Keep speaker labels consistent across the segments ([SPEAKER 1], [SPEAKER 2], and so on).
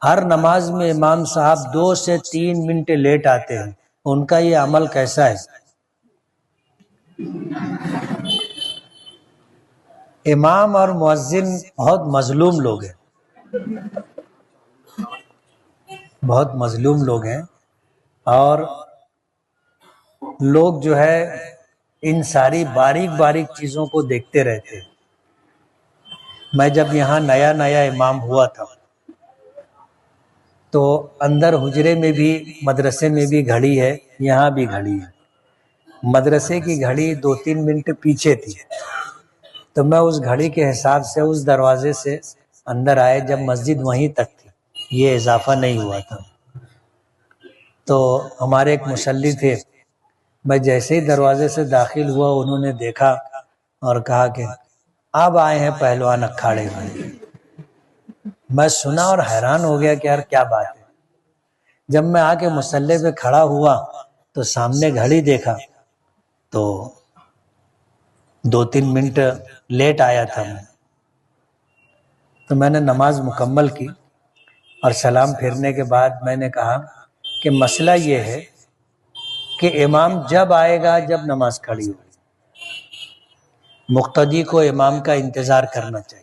[SPEAKER 1] ہر نماز میں امام صاحب 2 سے 3 منٹ لیٹ آتے ہیں، ان کا یہ عمل کیسا ہے؟ امام اور مؤذن بہت مظلوم لوگ ہیں، بہت مظلوم لوگ ہیں، اور لوگ جو ہے ان ساری باریک باریک چیزوں کو دیکھتے رہتے ہیں۔ میں جب یہاں نیا نیا امام ہوا تھا تو اندر حجرے میں بھی، مدرسے میں بھی گھڑی ہے، یہاں بھی گھڑی ہے۔ مدرسے کی گھڑی 2-3 منٹ پیچھے تھی، تو میں اس گھڑی کے حساب سے اس دروازے سے اندر آئے جب مسجد وہیں تک تھی، یہ اضافہ نہیں ہوا تھا۔ تو ہمارے ایک مصلی تھے، میں جیسے ہی دروازے سے داخل ہوا انہوں نے دیکھا اور کہا کہ اب آئے ہیں پہلوان اکھاڑے میں۔ میں سنا اور حیران ہو گیا کہ یار کیا بات ہے۔ جب میں آ کے مصلی پہ کھڑا ہوا تو سامنے گھڑی دیکھا تو 2-3 منٹ لیٹ آیا تھا میں، تو میں نے نماز مکمل کی اور سلام پھیرنے کے بعد میں نے کہا کہ مسئلہ یہ ہے کہ امام جب آئے گا جب نماز کھڑی ہوگی، مقتدی کو امام کا انتظار کرنا چاہیے۔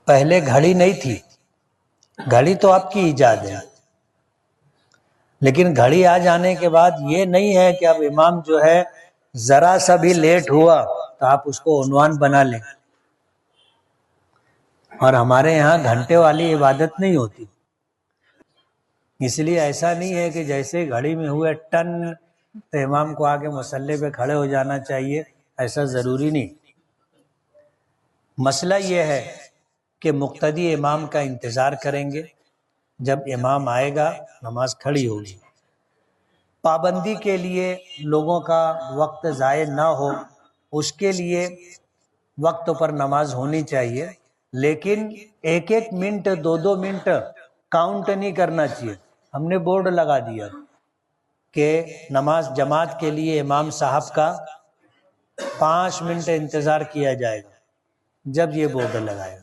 [SPEAKER 1] پہلے گھڑی نہیں تھی، گھڑی تو آپ کی ایجاد ہے، لیکن گھڑی آ جانے کے بعد یہ نہیں ہے کہ اب امام جو ہے ذرا سا بھی لیٹ ہوا تو آپ اس کو عنوان بنا لیں۔ اور ہمارے یہاں گھنٹے والی عبادت نہیں ہوتی، اس لیے ایسا نہیں ہے کہ جیسے گھڑی میں ہوئے ٹن تو امام کو آگے مصلی پہ کھڑے ہو جانا چاہیے، ایسا ضروری نہیں۔ مسئلہ یہ ہے کہ مقتدی امام کا انتظار کریں گے، جب امام آئے گا نماز کھڑی ہوگی۔ پابندی کے لیے لوگوں کا وقت ضائع نہ ہو، اس کے لیے وقت پر نماز ہونی چاہیے، لیکن 1-1 منٹ 2-2 منٹ کاؤنٹ نہیں کرنا چاہیے۔ ہم نے بورڈ لگا دیا کہ نماز جماعت کے لیے امام صاحب کا 5 منٹ انتظار کیا جائے گا، جب یہ بورڈ لگائے گا۔